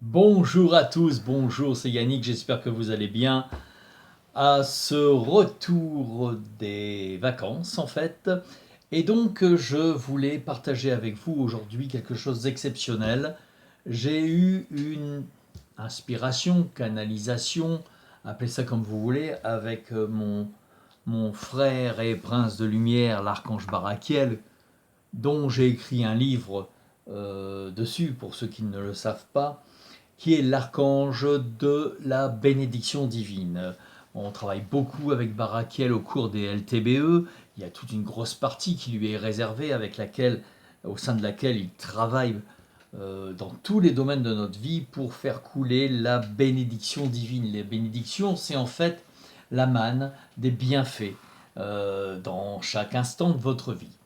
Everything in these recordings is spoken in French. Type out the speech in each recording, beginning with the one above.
Bonjour à tous, bonjour, c'est Yannick, j'espère que vous allez bien. À ce retour des vacances en fait. Et donc je voulais partager avec vous aujourd'hui quelque chose d'exceptionnel. J'ai eu une inspiration, canalisation, appelez ça comme vous voulez, avec mon frère et prince de lumière, l'archange Barakiel, dont j'ai écrit un livre dessus pour ceux qui ne le savent pas, qui est l'archange de la bénédiction divine. On travaille beaucoup avec Barakiel au cours des LTBE. Il y a toute une grosse partie qui lui est réservée, au sein de laquelle il travaille dans tous les domaines de notre vie pour faire couler la bénédiction divine. Les bénédictions, c'est en fait la manne des bienfaits dans chaque instant de votre vie.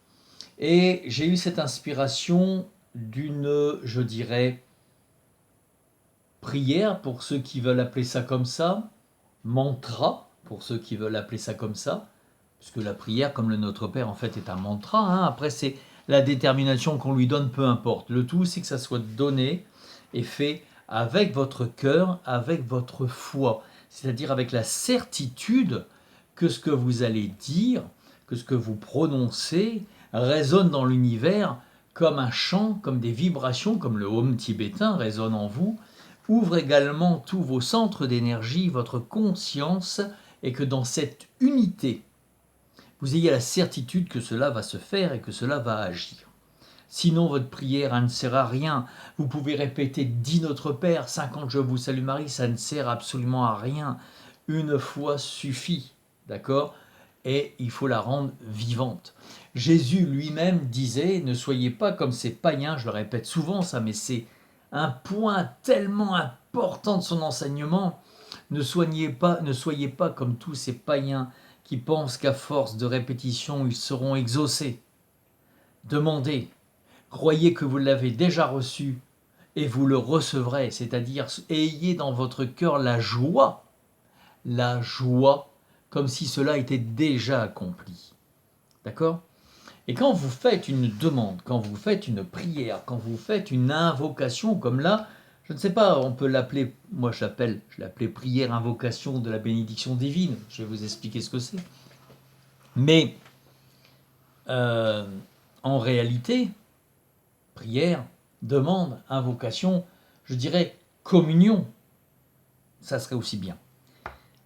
Et j'ai eu cette inspiration d'une, je dirais, prière pour ceux qui veulent appeler ça comme ça, mantra pour ceux qui veulent appeler ça comme ça, puisque la prière, comme le Notre Père, en fait, est un mantra. Hein. Après, c'est la détermination qu'on lui donne, peu importe. Le tout, c'est que ça soit donné et fait avec votre cœur, avec votre foi, c'est-à-dire avec la certitude que ce que vous allez dire, que ce que vous prononcez, résonne dans l'univers comme un chant, comme des vibrations, comme le home tibétain résonne en vous, ouvre également tous vos centres d'énergie, votre conscience, et que dans cette unité, vous ayez la certitude que cela va se faire et que cela va agir. Sinon, votre prière ne sert à rien. Vous pouvez répéter 10 Notre Père, 50 Je vous salue Marie, ça ne sert absolument à rien. Une fois suffit, d'accord? Et il faut la rendre vivante. Jésus lui-même disait, ne soyez pas comme ces païens, je le répète souvent ça, mais c'est un point tellement important de son enseignement. Ne soyez pas comme tous ces païens qui pensent qu'à force de répétition, ils seront exaucés. Demandez, croyez que vous l'avez déjà reçu et vous le recevrez, c'est-à-dire ayez dans votre cœur la joie, comme si cela était déjà accompli. D'accord? Et quand vous faites une demande, quand vous faites une prière, quand vous faites une invocation, comme là, je ne sais pas, on peut l'appeler, moi je l'appelais prière, invocation de la bénédiction divine, je vais vous expliquer ce que c'est. Mais euh, en réalité, prière, demande, invocation, je dirais communion, ça serait aussi bien.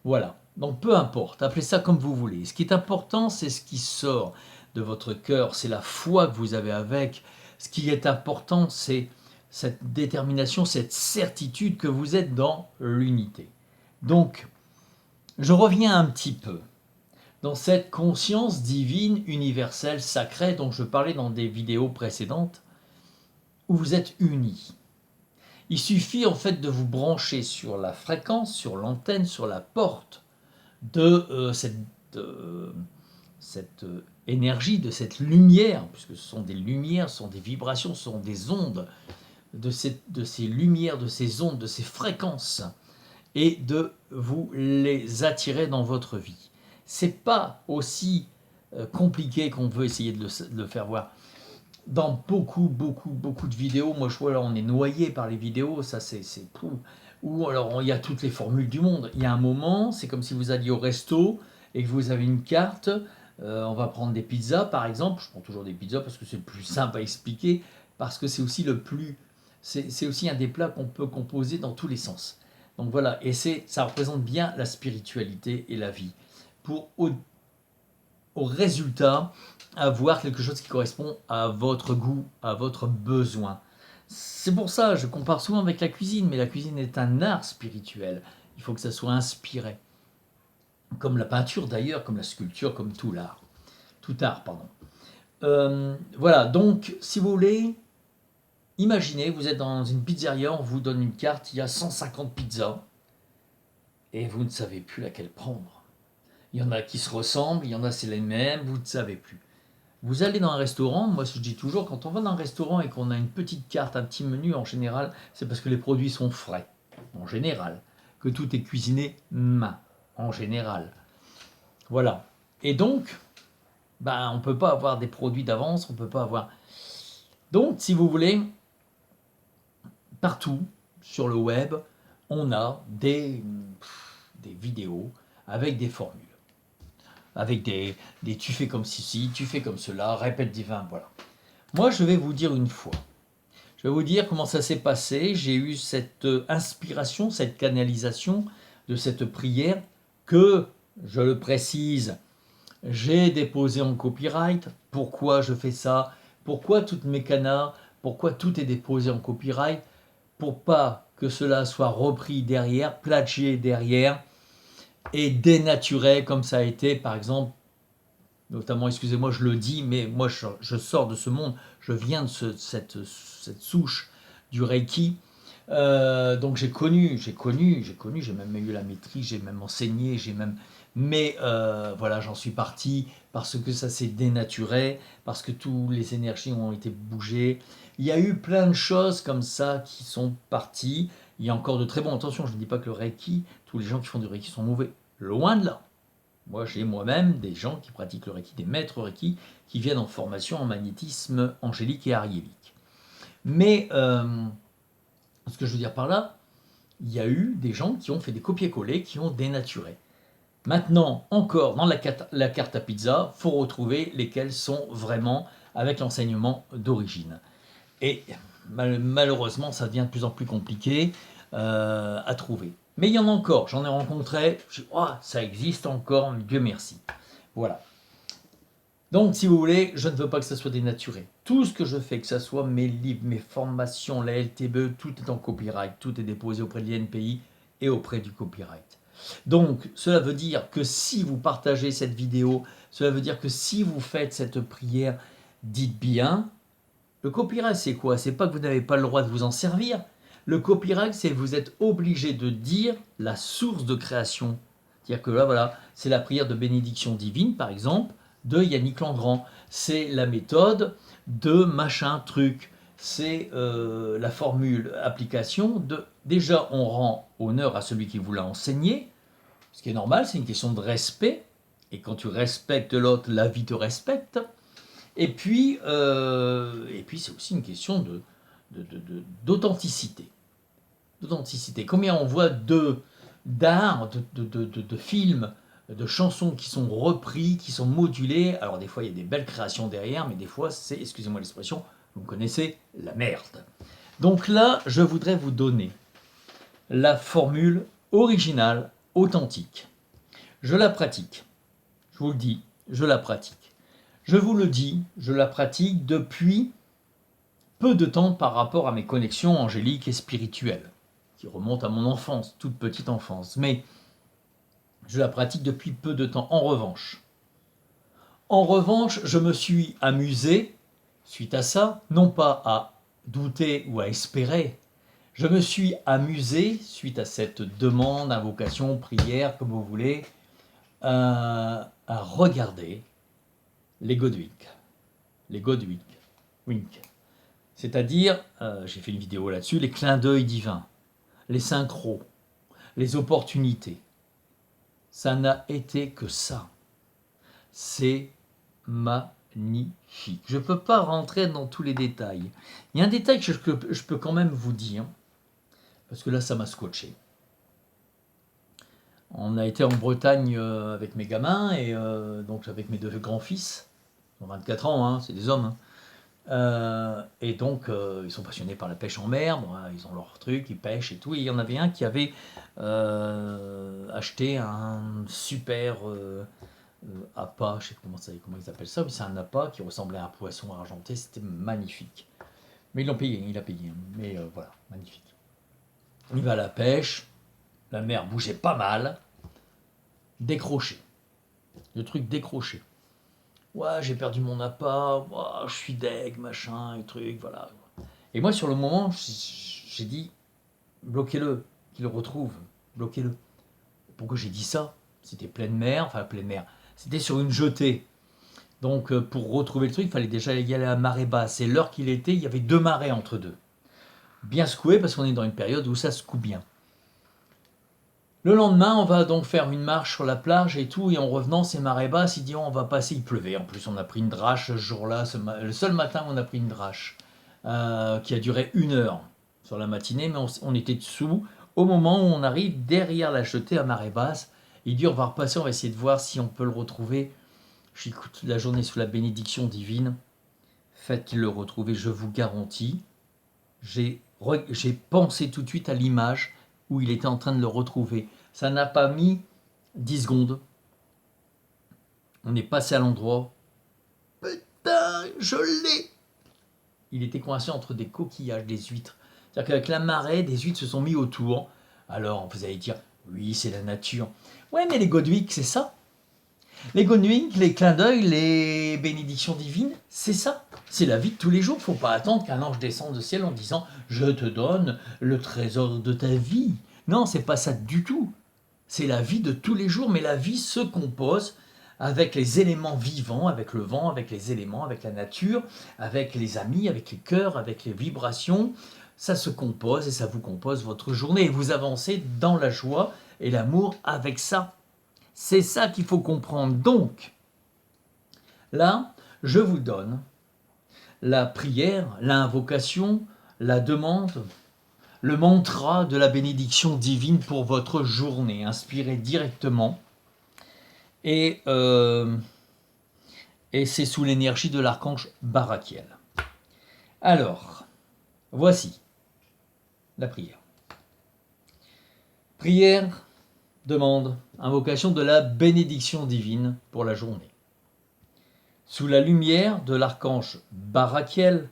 Voilà, donc peu importe, appelez ça comme vous voulez. Ce qui est important, c'est ce qui sort de votre cœur, c'est la foi que vous avez avec. Ce qui est important, c'est cette détermination, cette certitude que vous êtes dans l'unité. Donc, je reviens un petit peu dans cette conscience divine, universelle, sacrée dont je parlais dans des vidéos précédentes, où vous êtes unis. Il suffit en fait de vous brancher sur la fréquence, sur l'antenne, sur la porte de cette énergie, de cette lumière, puisque ce sont des lumières, ce sont des vibrations, ce sont des ondes, de ces lumières, de ces ondes, de ces fréquences, et de vous les attirer dans votre vie. C'est pas aussi compliqué qu'on veut essayer de le faire voir. Dans beaucoup de vidéos, moi je vois là on est noyé par les vidéos, ça c'est ou alors il y a toutes les formules du monde. Il y a un moment, c'est comme si vous alliez au resto et que vous avez une carte, on va prendre des pizzas par exemple, je prends toujours des pizzas parce que c'est le plus simple à expliquer, parce que c'est aussi c'est aussi un des plats qu'on peut composer dans tous les sens. Donc voilà, et ça représente bien la spiritualité et la vie. Pour au résultat, avoir quelque chose qui correspond à votre goût, à votre besoin. C'est pour ça, je compare souvent avec la cuisine, mais la cuisine est un art spirituel. Il faut que ça soit inspiré. Comme la peinture d'ailleurs, comme la sculpture, comme tout l'art. Tout art, pardon. Voilà, donc si vous voulez, imaginez, vous êtes dans une pizzeria, on vous donne une carte, il y a 150 pizzas, et vous ne savez plus laquelle prendre. Il y en a qui se ressemblent, il y en a c'est les mêmes, vous ne savez plus. Vous allez dans un restaurant, moi je dis toujours, quand on va dans un restaurant et qu'on a une petite carte, un petit menu, en général, c'est parce que les produits sont frais, en général, que tout est cuisiné main, en général. Voilà. Et donc, on ne peut pas avoir des produits d'avance, on ne peut pas avoir... Donc, si vous voulez, partout, sur le web, on a des vidéos avec des formules, avec des tu fais comme ceci, tu fais comme cela, répète divin, voilà. Moi, je vais vous dire une fois. Je vais vous dire comment ça s'est passé. J'ai eu cette inspiration, cette canalisation de cette prière que, je le précise, j'ai déposé en copyright. Pourquoi je fais ça? Pourquoi toutes mes canas? Pourquoi tout est déposé en copyright? Pour pas que cela soit repris derrière, plagié derrière et dénaturé comme ça a été, par exemple, notamment, excusez-moi, je le dis, mais moi je sors de ce monde, je viens de cette souche du Reiki. Donc j'ai connu, j'ai même eu la maîtrise, j'ai même enseigné, mais voilà, j'en suis parti parce que ça s'est dénaturé, parce que toutes les énergies ont été bougées. Il y a eu plein de choses comme ça qui sont parties. Il y a encore de très bons. Attention, je ne dis pas que le Reiki, tous les gens qui font du Reiki sont mauvais. Loin de là. Moi, j'ai moi-même des gens qui pratiquent le Reiki, des maîtres Reiki, qui viennent en formation en magnétisme angélique et ariélique. Mais ce que je veux dire par là, il y a eu des gens qui ont fait des copier-coller, qui ont dénaturé. Maintenant, encore dans la carte à pizza, il faut retrouver lesquels sont vraiment avec l'enseignement d'origine. Et malheureusement, ça devient de plus en plus compliqué à trouver. Mais il y en a encore, j'en ai rencontré, je dis, oh, ça existe encore, Dieu merci. Voilà. Donc, si vous voulez, je ne veux pas que ça soit dénaturé. Tout ce que je fais, que ce soit mes livres, mes formations, la LTBE, tout est en copyright, tout est déposé auprès de l'INPI et auprès du copyright. Donc, cela veut dire que si vous partagez cette vidéo, cela veut dire que si vous faites cette prière, dites bien, le copyright c'est quoi? C'est pas que vous n'avez pas le droit de vous en servir. Le copyright, c'est que vous êtes obligé de dire la source de création. C'est-à-dire que là, voilà, c'est la prière de bénédiction divine, par exemple, de Yannick Langrand. C'est la méthode de machin truc. C'est la formule application de... Déjà, on rend honneur à celui qui vous l'a enseigné, ce qui est normal, c'est une question de respect. Et quand tu respectes l'autre, la vie te respecte. Et puis c'est aussi une question d'authenticité. D'authenticité. Combien on voit d'art, de films, de chansons qui sont repris, qui sont modulés. Alors des fois, il y a des belles créations derrière, mais des fois, c'est, excusez-moi l'expression, vous me connaissez, la merde. Donc là, je voudrais vous donner la formule originale, authentique. Je la pratique. Je vous le dis, je la pratique. Je vous le dis, je la pratique depuis peu de temps par rapport à mes connexions angéliques et spirituelles, qui remontent à mon enfance, toute petite enfance. Mais je la pratique depuis peu de temps. En revanche, je me suis amusé, suite à ça, non pas à douter ou à espérer, je me suis amusé, suite à cette demande, invocation, prière, comme vous voulez, à regarder les Godwink. Les Godwink. Wink. C'est-à-dire, j'ai fait une vidéo là-dessus, les clins d'œil divins, les synchros, les opportunités. Ça n'a été que ça. C'est magnifique. Je ne peux pas rentrer dans tous les détails. Il y a un détail que je peux quand même vous dire, parce que là, ça m'a scotché. On a été en Bretagne avec mes gamins, et donc avec mes deux grands-fils, ils ont 24 ans, hein, c'est des hommes. Et donc, ils sont passionnés par la pêche en mer, bon, ils ont leur truc, ils pêchent et tout. Et il y en avait un qui avait acheté un super appât, je sais comment ils appellent ça, mais c'est un appât qui ressemblait à un poisson argenté, c'était magnifique. Mais ils l'ont payé, il a payé, hein. Mais voilà, magnifique. Il va à la pêche, la mer bougeait pas mal, décroché. Le truc décroché. Ouais, j'ai perdu mon appât, ouais, je suis deg, machin, et truc, voilà. Et moi, sur le moment, j'ai dit, bloquez-le, qu'il le retrouve, bloquez-le. Pourquoi j'ai dit ça? C'était pleine mer, c'était sur une jetée. Donc, pour retrouver le truc, il fallait déjà y aller à marée basse. Et l'heure qu'il était, il y avait 2 marées entre deux. Bien secoué, parce qu'on est dans une période où ça secoue bien. Le lendemain, on va donc faire une marche sur la plage et tout, et en revenant, c'est marée basse, il dit on va passer, il pleuvait. En plus, on a pris une drache ce jour-là, le seul matin où on a pris une drache, qui a duré 1 heure. sur la matinée, mais on était dessous au moment où on arrive derrière la jetée à marée basse. Il dit on va repasser, on va essayer de voir si on peut le retrouver. Je dis écoute, la journée sous la bénédiction divine, faites-le le retrouver, je vous garantis. J'ai pensé tout de suite à l'image où il était en train de le retrouver. Ça n'a pas mis 10 secondes. On est passé à l'endroit. Putain, je l'ai! Il était coincé entre des coquillages, des huîtres. C'est-à-dire qu'avec la marée, des huîtres se sont mis autour. Alors, vous allez dire, oui, c'est la nature. Ouais, mais les Godwicks, c'est ça. Les Godwicks, les clins d'œil, les bénédictions divines, c'est ça. C'est la vie de tous les jours. Il ne faut pas attendre qu'un ange descende du ciel en disant « Je te donne le trésor de ta vie ». Non, c'est pas ça du tout. C'est la vie de tous les jours, mais la vie se compose avec les éléments vivants, avec le vent, avec les éléments, avec la nature, avec les amis, avec les cœurs, avec les vibrations. Ça se compose et ça vous compose votre journée. Et vous avancez dans la joie et l'amour avec ça. C'est ça qu'il faut comprendre. Donc, là, je vous donne la prière, l'invocation, la demande, le mantra de la bénédiction divine pour votre journée, inspiré directement. Et c'est sous l'énergie de l'archange Barakiel. Alors, voici la prière. Prière, demande, invocation de la bénédiction divine pour la journée. Sous la lumière de l'archange Barakiel,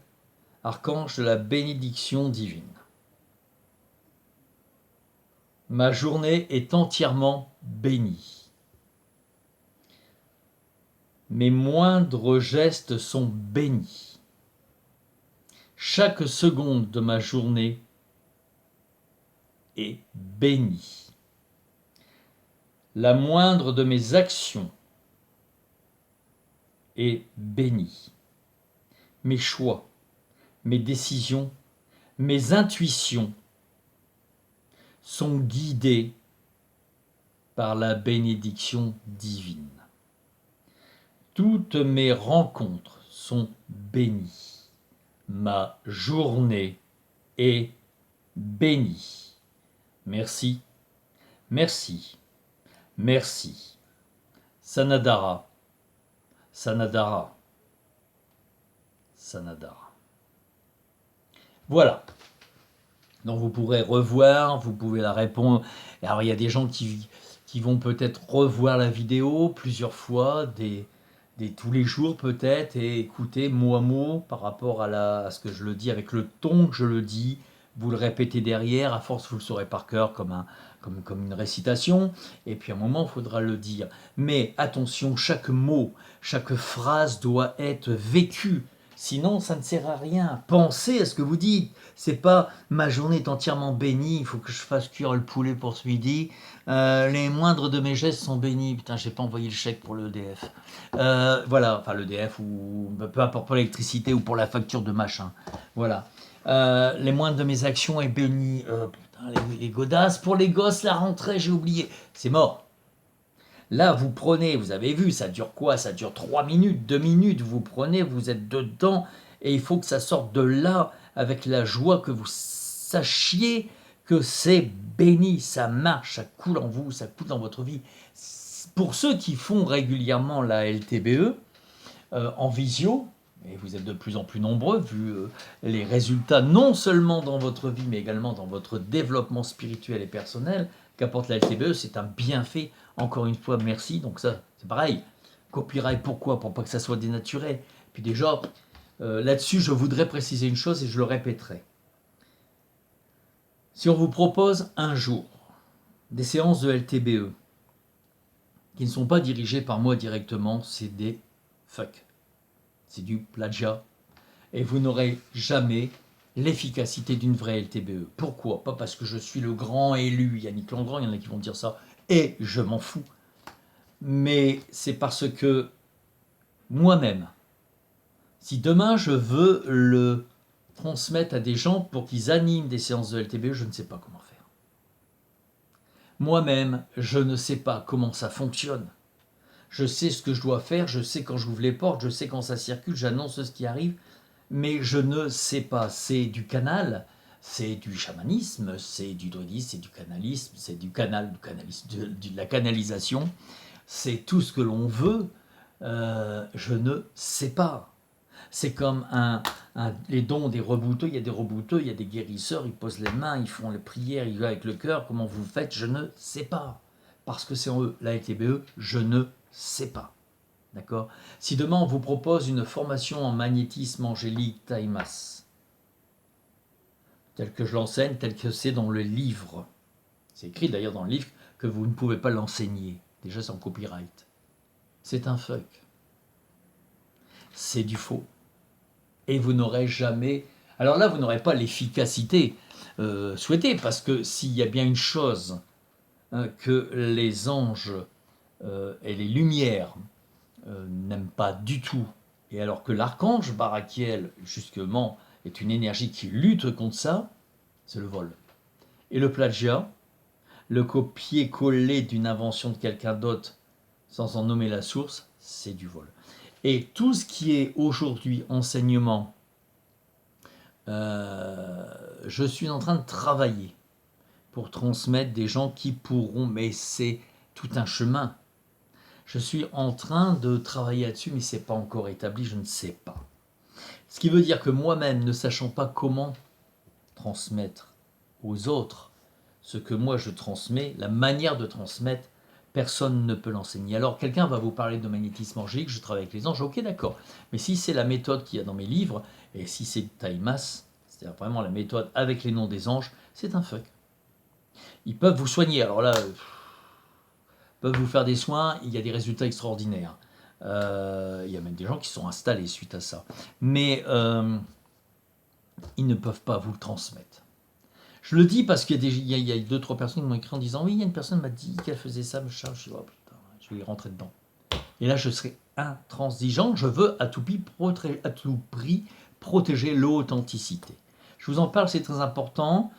archange de la bénédiction divine. Ma journée est entièrement bénie. Mes moindres gestes sont bénis. Chaque seconde de ma journée est bénie. La moindre de mes actions est bénie. Mes choix, mes décisions, mes intuitions sont guidés par la bénédiction divine. Toutes mes rencontres sont bénies. Ma journée est bénie. Merci, merci, merci. Sanadara, Sanadara, Sanadara. Voilà. Donc vous pourrez revoir, vous pouvez la répondre. Alors il y a des gens qui vont peut-être revoir la vidéo plusieurs fois, tous les jours peut-être, et écouter mot à mot par rapport à ce que je le dis, avec le ton que je le dis. Vous le répétez derrière, à force vous le saurez par cœur comme une récitation, et puis à un moment il faudra le dire. Mais attention, chaque mot, chaque phrase doit être vécue. Sinon, ça ne sert à rien. Pensez à ce que vous dites. C'est pas ma journée est entièrement bénie, il faut que je fasse cuire le poulet pour ce midi. Les moindres de mes gestes sont bénis. Putain, j'ai pas envoyé le chèque pour l'EDF. Voilà, enfin l'EDF ou peu importe pour l'électricité ou pour la facture de machin. Voilà. Les moindres de mes actions est béni. Putain, les godasses. Pour les gosses, la rentrée, j'ai oublié. C'est mort. Là, vous prenez, vous avez vu, ça dure quoi? Ça dure 3 minutes, 2 minutes. Vous prenez, vous êtes dedans. Et il faut que ça sorte de là avec la joie, que vous sachiez que c'est béni. Ça marche, ça coule en vous, ça coule dans votre vie. Pour ceux qui font régulièrement la LTBE, en visio, et vous êtes de plus en plus nombreux, vu les résultats, non seulement dans votre vie, mais également dans votre développement spirituel et personnel, qu'apporte la LTBE, c'est un bienfait. Encore une fois, merci. Donc ça, c'est pareil. Copyright, pourquoi? Pour pas que ça soit dénaturé. Puis déjà, là-dessus, je voudrais préciser une chose et je le répéterai. Si on vous propose un jour des séances de LTBE qui ne sont pas dirigées par moi directement, c'est des fuck. C'est du plagiat. Et vous n'aurez jamais l'efficacité d'une vraie LTBE. Pourquoi? Pas parce que je suis le grand élu Yannick Langrand, il y en a qui vont dire ça, et je m'en fous. Mais c'est parce que moi-même, si demain je veux le transmettre à des gens pour qu'ils animent des séances de LTBE, je ne sais pas comment faire. Moi-même, je ne sais pas comment ça fonctionne. Je sais ce que je dois faire, je sais quand j'ouvre les portes, je sais quand ça circule, j'annonce ce qui arrive, mais je ne sais pas. C'est du canal, c'est du chamanisme, c'est du druidisme, c'est du canalisme, c'est du canalisme, de la canalisation, c'est tout ce que l'on veut, je ne sais pas. C'est comme les dons des rebouteux, il y a des rebouteux, il y a des guérisseurs, ils posent les mains, ils font les prières, ils jouent avec le cœur, comment vous faites, je ne sais pas. Parce que c'est en eux, la LTBE, je ne sais pas. D'accord? Si demain on vous propose une formation en magnétisme angélique Taimas, tel que je l'enseigne, tel que c'est dans le livre, c'est écrit d'ailleurs dans le livre que vous ne pouvez pas l'enseigner, déjà c'est en copyright. C'est un fuck. C'est du faux. Et vous n'aurez jamais... Alors là, vous n'aurez pas l'efficacité souhaitée, parce que s'il y a bien une chose que les anges et les lumières n'aiment pas du tout, et alors que l'archange Barakiel, justement, est une énergie qui lutte contre ça, c'est le vol. Et le plagiat, le copier-coller d'une invention de quelqu'un d'autre sans en nommer la source, c'est du vol. Et tout ce qui est aujourd'hui enseignement, je suis en train de travailler pour transmettre des gens qui pourront, mais c'est tout un chemin. Je suis en train de travailler là-dessus, mais ce n'est pas encore établi, je ne sais pas. Ce qui veut dire que moi-même, ne sachant pas comment transmettre aux autres ce que moi je transmets, la manière de transmettre, personne ne peut l'enseigner. Alors quelqu'un va vous parler de magnétisme angélique, je travaille avec les anges, ok d'accord, mais si c'est la méthode qu'il y a dans mes livres, et si c'est Taimas, c'est-à-dire vraiment la méthode avec les noms des anges, c'est un fuck. Ils peuvent vous soigner, alors là, peuvent vous faire des soins, il y a des résultats extraordinaires. Il y a même des gens qui sont installés suite à ça. Mais ils ne peuvent pas vous le transmettre. Je le dis parce qu'il y a 2-3 personnes qui m'ont écrit en disant « Oui, il y a une personne qui m'a dit qu'elle faisait ça, je dis « Oh putain, je vais y rentrer dedans. » Et là, je serai intransigeant, je veux à tout prix protéger l'authenticité. Je vous en parle, c'est très important.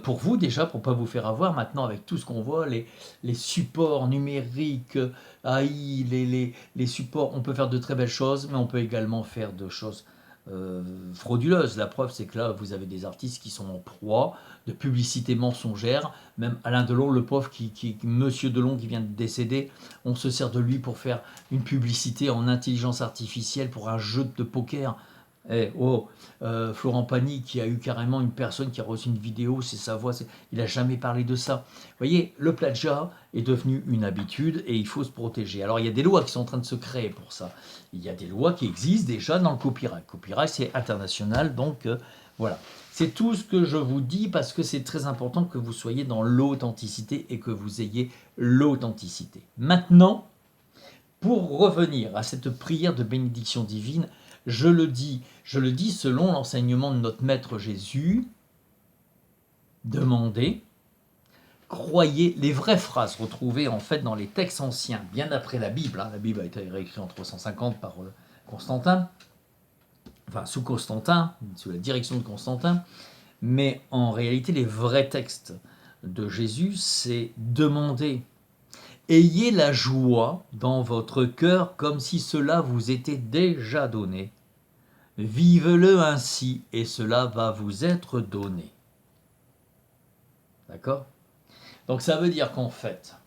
Pour vous déjà, pour ne pas vous faire avoir maintenant avec tout ce qu'on voit, les supports numériques, AI, les supports, on peut faire de très belles choses, mais on peut également faire de choses frauduleuses. La preuve, c'est que là, vous avez des artistes qui sont en proie de publicité mensongère. Même Alain Delon, le pauvre, Monsieur Delon qui vient de décéder, on se sert de lui pour faire une publicité en intelligence artificielle pour un jeu de poker. Florent Pagny qui a eu carrément une personne qui a reçu une vidéo, c'est sa voix, il n'a jamais parlé de ça. Vous voyez, le plagiat est devenu une habitude et il faut se protéger. Alors il y a des lois qui sont en train de se créer pour ça. Il y a des lois qui existent déjà dans le copyright. Le copyright c'est international, donc voilà. C'est tout ce que je vous dis parce que c'est très important que vous soyez dans l'authenticité et que vous ayez l'authenticité. Maintenant, pour revenir à cette prière de bénédiction divine, je le dis selon l'enseignement de notre Maître Jésus, demandez, croyez, les vraies phrases retrouvées en fait dans les textes anciens, bien après la Bible, la Bible a été réécrite en 350 par Constantin, enfin sous Constantin, sous la direction de Constantin, mais en réalité les vrais textes de Jésus, c'est demander. Ayez la joie dans votre cœur comme si cela vous était déjà donné. Vive-le ainsi et cela va vous être donné. D'accord? Donc ça veut dire qu'en fait,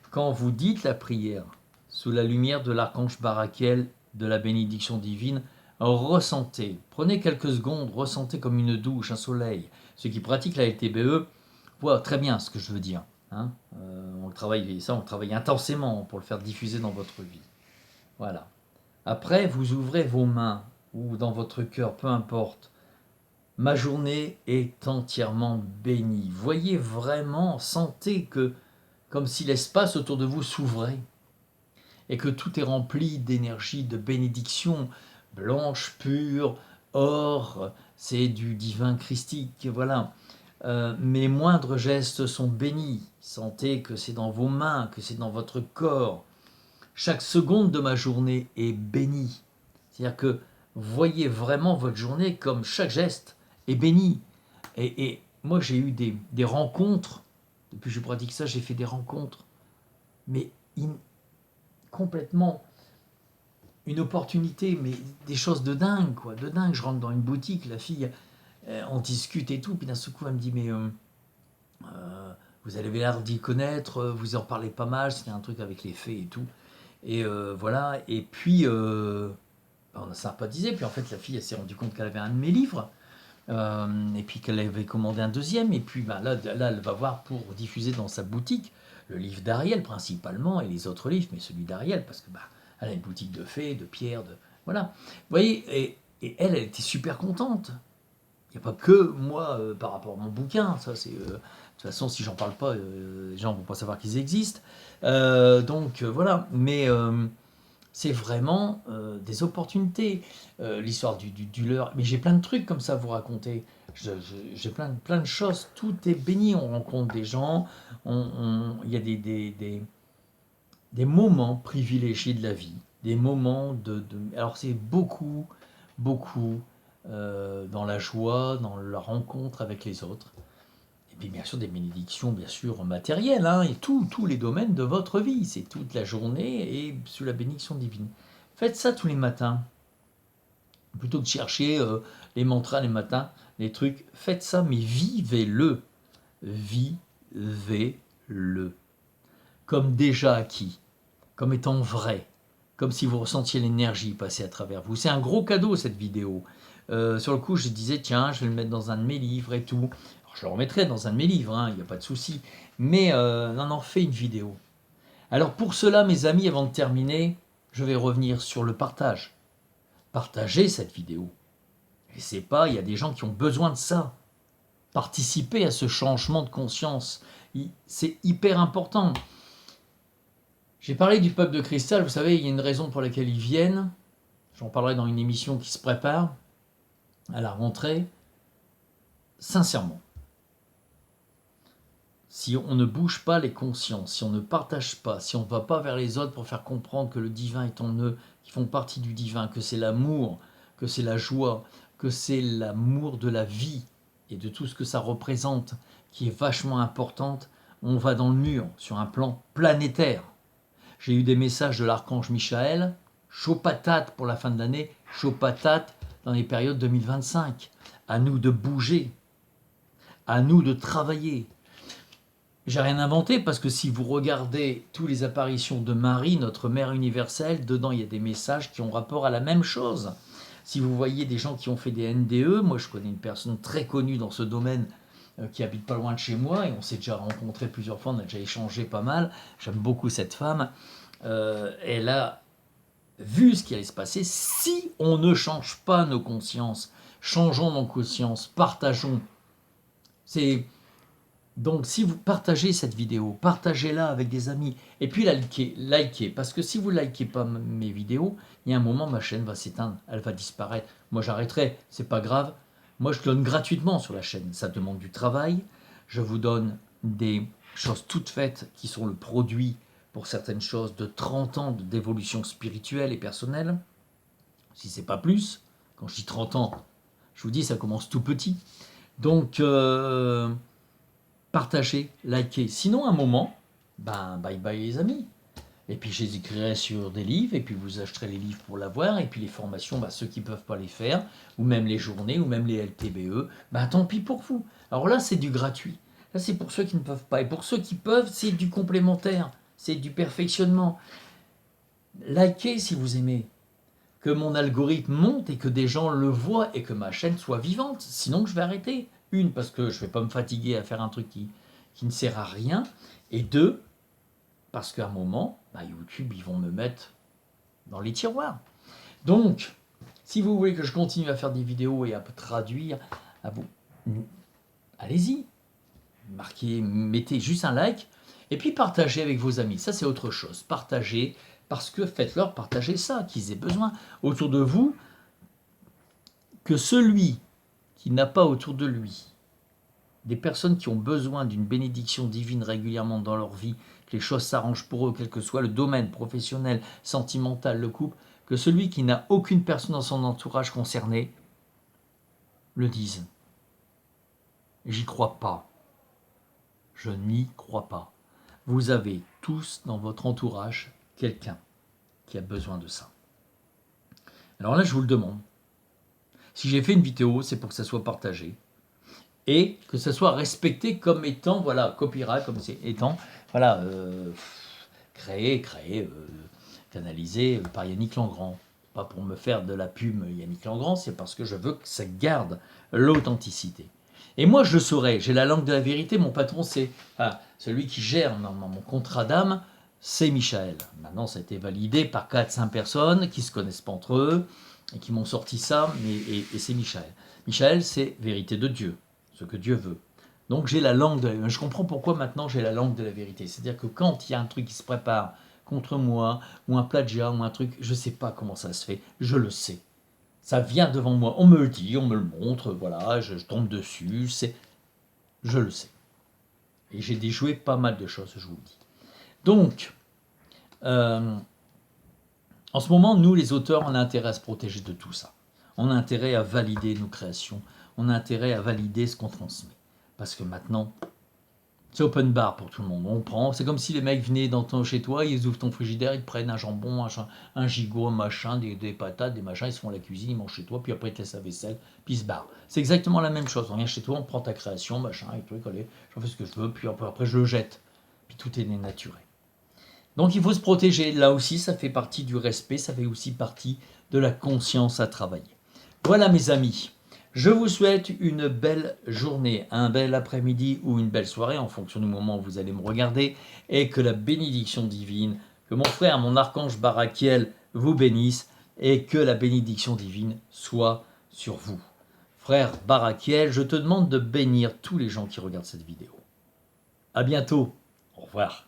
quand vous dites la prière sous la lumière de l'archange Barakiel, de la bénédiction divine, ressentez, prenez quelques secondes, ressentez comme une douche, un soleil. Ceux qui pratiquent la LTBE voient très bien ce que je veux dire. On le travaille intensément pour le faire diffuser dans votre vie. Voilà. Après, vous ouvrez vos mains ou dans votre cœur, peu importe. Ma journée est entièrement bénie. Voyez vraiment, sentez que comme si l'espace autour de vous s'ouvrait et que tout est rempli d'énergie, de bénédiction, blanche, pure, or, c'est du divin christique, voilà. Mes moindres gestes sont bénis. Sentez que c'est dans vos mains, que c'est dans votre corps. Chaque seconde de ma journée est bénie. C'est-à-dire que voyez vraiment votre journée comme chaque geste est béni. Et moi, j'ai eu des rencontres. Depuis que je pratique ça, j'ai fait des rencontres. Mais complètement une opportunité, mais des choses de dingue, quoi. De dingue. Je rentre dans une boutique, la fille, on discute et tout, puis d'un seul coup, elle me dit, mais vous avez l'air d'y connaître, vous en parlez pas mal, c'était un truc avec les fées et tout. Et voilà, et puis on a sympathisé, puis en fait la fille elle s'est rendue compte qu'elle avait un de mes livres, et puis qu'elle avait commandé un deuxième, et puis là elle va voir pour diffuser dans sa boutique le livre d'Ariel principalement, et les autres livres, mais celui d'Ariel, parce que elle a une boutique de fées, de pierres, voilà. Vous voyez, et elle était super contente. Il n'y a pas que moi par rapport à mon bouquin, ça c'est... de toute façon, si j'en parle pas, les gens vont pas savoir qu'ils existent. Donc voilà, mais c'est vraiment des opportunités. L'histoire du leurre, mais j'ai plein de trucs comme ça à vous raconter. J'ai plein de choses, tout est béni, on rencontre des gens, il y a des moments privilégiés de la vie, des moments alors c'est beaucoup dans la joie, dans la rencontre avec les autres. Et puis bien sûr des bénédictions, bien sûr matérielles, hein, et tous les domaines de votre vie. C'est toute la journée et sous la bénédiction divine. Faites ça tous les matins. Plutôt que de chercher les mantras les matins, les trucs, faites ça, mais vivez-le. Vivez-le. Comme déjà acquis, comme étant vrai, comme si vous ressentiez l'énergie passer à travers vous. C'est un gros cadeau cette vidéo. Sur le coup, je disais, tiens, je vais le mettre dans un de mes livres et tout. Alors, je le remettrai dans un de mes livres, il n'y a pas de souci. Mais non, fais une vidéo. Alors pour cela, mes amis, avant de terminer, je vais revenir sur le partage. Partagez cette vidéo. Et c'est pas, il y a des gens qui ont besoin de ça. Participer à ce changement de conscience, c'est hyper important. J'ai parlé du peuple de cristal, vous savez, il y a une raison pour laquelle ils viennent. J'en parlerai dans une émission qui se prépare à la rentrée. Sincèrement, si on ne bouge pas les consciences, si on ne partage pas, si on ne va pas vers les autres pour faire comprendre que le divin est en eux, qu'ils font partie du divin, que c'est l'amour, que c'est la joie, que c'est l'amour de la vie et de tout ce que ça représente, qui est vachement importante, on va dans le mur sur un plan planétaire. J'ai eu des messages de l'archange Michael, chaud patate pour la fin de l'année, chaud patate dans les périodes 2025. À nous de bouger, à nous de travailler. J'ai rien inventé parce que si vous regardez toutes les apparitions de Marie, notre mère universelle, dedans il y a des messages qui ont rapport à la même chose. Si vous voyez des gens qui ont fait des NDE, moi je connais une personne très connue dans ce domaine qui habite pas loin de chez moi et on s'est déjà rencontrés plusieurs fois, on a déjà échangé pas mal. J'aime beaucoup cette femme. Elle a vu ce qui allait se passer si on ne change pas nos consciences. Changeons nos consciences, partageons. Donc si vous partagez cette vidéo, partagez-la avec des amis, et puis likez, parce que si vous ne likez pas mes vidéos, il y a un moment ma chaîne va s'éteindre, elle va disparaître. Moi j'arrêterai, c'est pas grave. Moi je donne gratuitement sur la chaîne, ça demande du travail. Je vous donne des choses toutes faites qui sont le produit pour certaines choses de 30 ans d'évolution spirituelle et personnelle. Si c'est pas plus, quand je dis 30 ans, je vous dis ça commence tout petit. Donc partagez, likez. Sinon, à un moment, bye bye les amis. Et puis, je les écrirai sur des livres, et puis vous acheterez les livres pour l'avoir, et puis les formations, ceux qui ne peuvent pas les faire, ou même les journées, ou même les LTBE, tant pis pour vous. Alors là, c'est du gratuit. Là, c'est pour ceux qui ne peuvent pas. Et pour ceux qui peuvent, c'est du complémentaire, c'est du perfectionnement. Likez si vous aimez. Que mon algorithme monte et que des gens le voient et que ma chaîne soit vivante. Sinon, je vais arrêter. Une, parce que je ne vais pas me fatiguer à faire un truc qui ne sert à rien. Et deux, parce qu'à un moment, YouTube, ils vont me mettre dans les tiroirs. Donc, si vous voulez que je continue à faire des vidéos et à traduire, allez-y. Marquez, mettez juste un like. Et puis partagez avec vos amis. Ça, c'est autre chose. Partagez, parce que faites-leur partager ça, qu'ils aient besoin. Autour de vous, que celui qui n'a pas autour de lui des personnes qui ont besoin d'une bénédiction divine régulièrement dans leur vie, que les choses s'arrangent pour eux, quel que soit le domaine professionnel, sentimental, le couple, que celui qui n'a aucune personne dans son entourage concernée le dise. J'y crois pas. Je n'y crois pas. Vous avez tous dans votre entourage quelqu'un qui a besoin de ça. Alors là, je vous le demande. Si j'ai fait une vidéo, c'est pour que ça soit partagé et que ça soit respecté comme étant, voilà, copyright, comme étant, voilà, créé, canalisé par Yannick Langrand. Pas pour me faire de la pub Yannick Langrand, c'est parce que je veux que ça garde l'authenticité. Et moi, je le saurais, j'ai la langue de la vérité, mon patron, c'est celui qui gère mon contrat d'âme, c'est Michael. Maintenant, ça a été validé par 4-5 personnes qui ne se connaissent pas entre eux et qui m'ont sorti ça, et c'est Michael. Michael, c'est vérité de Dieu, ce que Dieu veut. Donc j'ai la langue de la vérité. Je comprends pourquoi maintenant j'ai la langue de la vérité. C'est-à-dire que quand il y a un truc qui se prépare contre moi, ou un plagiat, ou un truc, je ne sais pas comment ça se fait, je le sais. Ça vient devant moi, on me le dit, on me le montre, voilà, je tombe dessus, je le sais. Et j'ai déjoué pas mal de choses, je vous le dis. Donc, en ce moment, nous les auteurs, on a intérêt à se protéger de tout ça. On a intérêt à valider nos créations, on a intérêt à valider ce qu'on transmet. Parce que maintenant, c'est open bar pour tout le monde. On prend, c'est comme si les mecs venaient chez toi, ils ouvrent ton frigidaire, ils te prennent un jambon, un gigot, un machin, des patates, des machins, ils se font la cuisine, ils mangent chez toi, puis après ils te laissent la vaisselle, puis ils se barrent. C'est exactement la même chose. On vient chez toi, on prend ta création, machin, et truc, allez, j'en fais ce que je veux, puis après je le jette. Puis tout est dénaturé. Donc il faut se protéger. Là aussi, ça fait partie du respect, ça fait aussi partie de la conscience à travailler. Voilà mes amis. Je vous souhaite une belle journée, un bel après-midi ou une belle soirée en fonction du moment où vous allez me regarder et que la bénédiction divine, que mon frère, mon archange Barakiel vous bénisse et que la bénédiction divine soit sur vous. Frère Barakiel, je te demande de bénir tous les gens qui regardent cette vidéo. À bientôt. Au revoir.